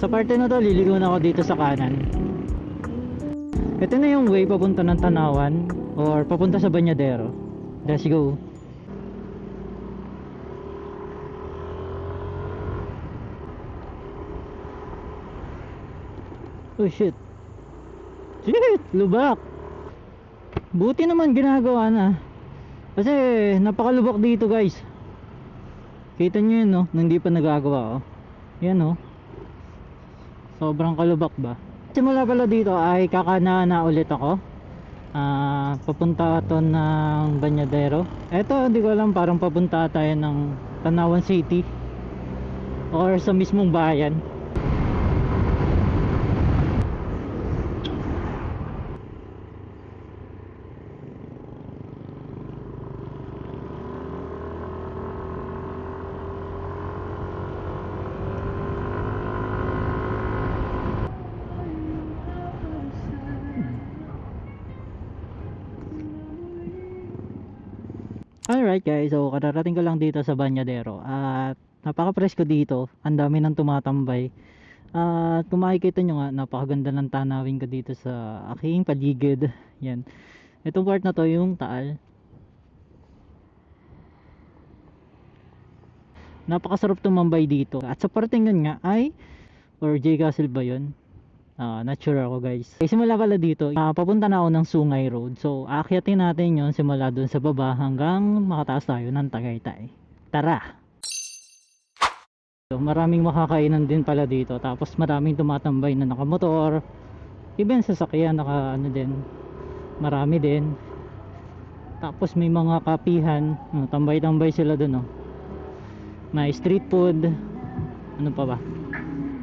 Sa parte na to, liligo na ako dito sa kanan. Ito na yung way papunta ng Tanawan or papunta sa Banyadero. Let's go. Oh shit. Shit, lubak. Buti naman ginagawa na. Kasi napakalubak dito guys. Kita nyo yun no, nang di pa nagagawa oh. Yan oh. Sobrang kalubak ba. Simula pala dito ay kakana na ulit ako. Papunta to ng Banyadero. Eto hindi ko alam, parang papunta tayo ng Tanawan City or sa mismong bayan. Alright guys, so kararating ko lang dito sa Banyadero at napaka-presko dito, ang dami nang tumatambay at kung makikita nyo nga, napakaganda ng tanawin ko dito sa aking paligid. Yan, itong part na to yung Taal. Napakasarap tumambay dito at sa parting yun nga ay or J Castle ba yun? Not sure ako guys. Simula pala dito, papunta na ako ng Sungay Road. So aakyatin natin yon simula dun sa baba hanggang makataas tayo ng Tagaytay. Tara! So, maraming makakainan din pala dito. Tapos maraming tumatambay na nakamotor. Even sasakyan naka ano din. Marami din. Tapos may mga kapihan. Tambay-tambay sila dun oh. May street food. Ano pa ba?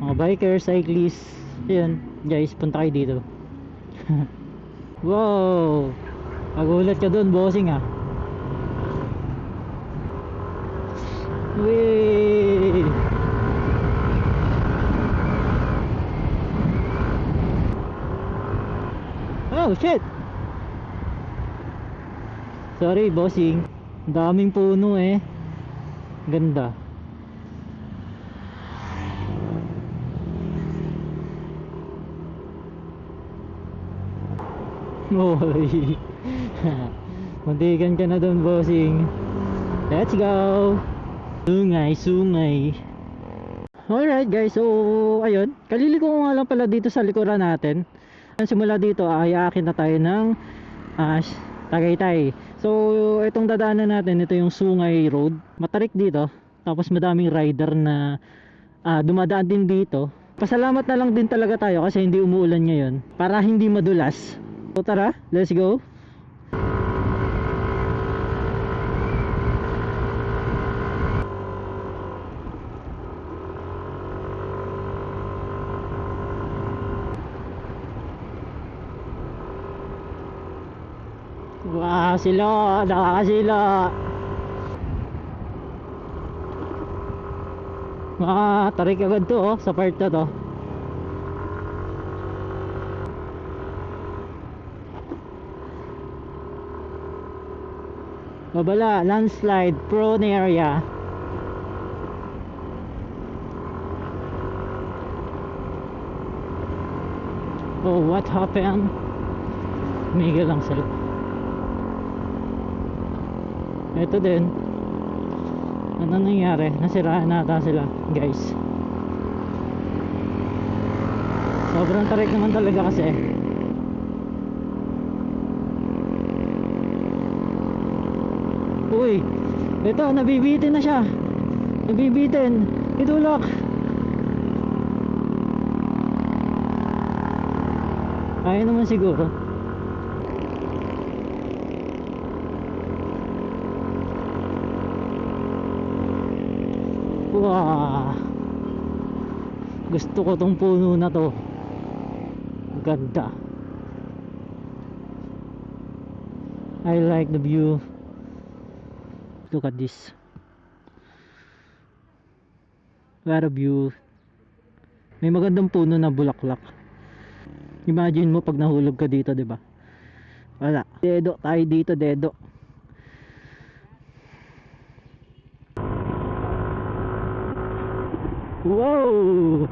Mga bikers, cyclists. Yun guys, punta kayo dito. Wow, magulat ka dun bossing ah. Wee. Oh shit, sorry bossing, daming puno eh. Ganda. Hoy. Muntikan ka na dun bossing. Let's go. Sungay, sungay. Alright guys, so ayun, kaliliko ko nga lang pala dito sa likuran natin. Simula dito ay aakin na tayo ng Tagaytay. So itong dadaanan natin, ito yung Sungay Road. Matarik dito. Tapos madaming rider na dumadaan din dito. Pasalamat na lang din talaga tayo kasi hindi umuulan ngayon para hindi madulas. So tara, let's go. Wow, sila, nakakasila. Tarik agad to oh, sa part na to. Babala, landslide prone area. Oh, what happened? Mega lang sila. Ito din. Ano nangyari? Nasiraan nata sila, guys. Sobrang tarik naman talaga kasi. Uy, ito nabibitin na siya. Nabibitin. Itulak. Kaya naman siguro. Wow, gusto ko tong puno na to. Ganda. I like the view. Look at this. What a view. May magandang puno na bulaklak. Imagine mo pag nahulog ka dito, 'di ba? Wala. Dedo tayo dito, dedo. Wow!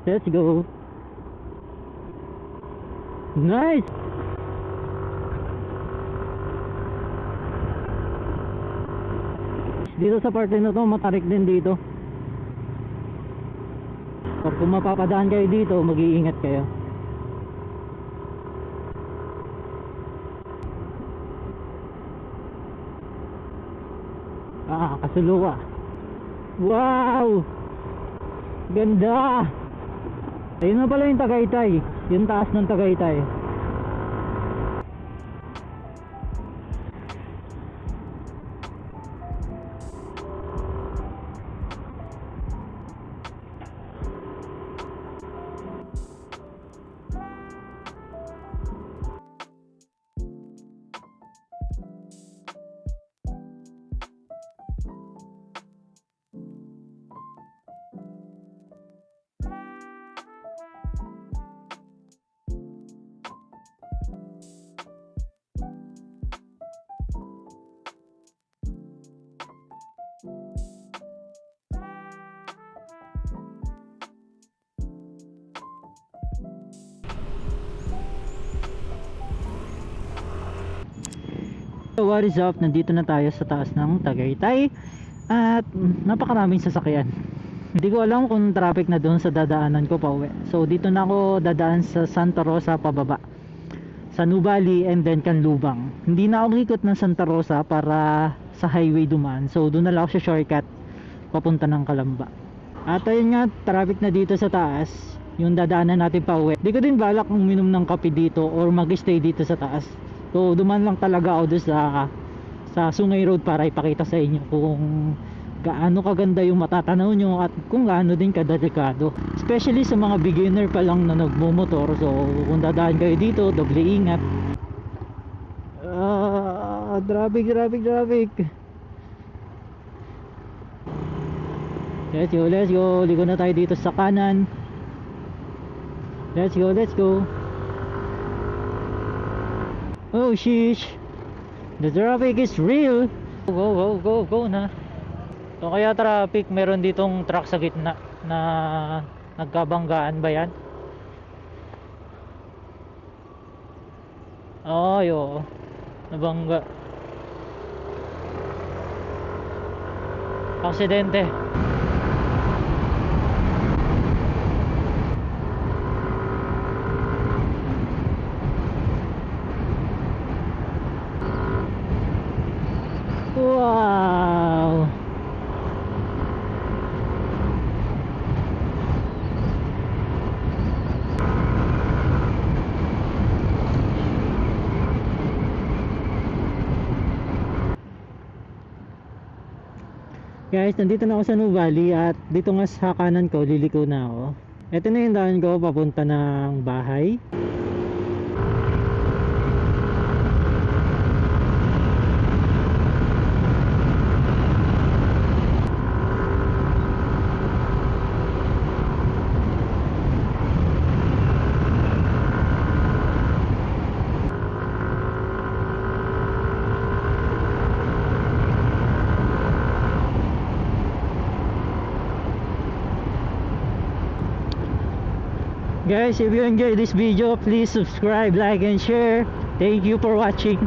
Let's go. Nice. Dito sa parte na to, matarik din dito. Pag kung mapapadaan kayo dito, mag-iingat kayo. Kasuluwa. Wow! Ganda! Ayun na pala yung Tagaytay. Yung taas ng Tagaytay. So what is up? Nandito na tayo sa taas ng Tagaytay at napakaraming sasakyan. Hindi ko alam kung traffic na doon sa dadaanan ko pa uwi. So dito na ako dadaan sa Santa Rosa pababa, sa Nuvali and then Canlubang. Hindi na ako ikot ng Santa Rosa para sa highway dumaan. So doon na lang ako sa shortcut papunta ng Calamba. At ayun nga, traffic na dito sa taas, yung dadaanan natin pa uwi. Hindi ko din balak uminom ng kape dito or mag-stay dito sa taas. So duman lang talaga ako doon sa Sungay Road para ipakita sa inyo kung gaano kaganda yung matatanaw nyo at kung gaano din kadelikado, especially sa mga beginner pa lang na nagmumotor. So kung dadaan kayo dito, doble ingat. Traffic. Let's go. Ligo na tayo dito sa kanan. Let's go. Oh sheesh, the traffic is real. Go na. So kaya traffic, meron ditong truck sa gitna na nagkabanggaan ba yan? Ay oo, nabangga. Aksidente. Wow! Guys, nandito na ako sa Nuvali at dito nga sa kanan ko, liliko na ako. Ito na yung daan ko papunta ng bahay. Guys, if you enjoyed this video, please subscribe, like and share. Thank you for watching.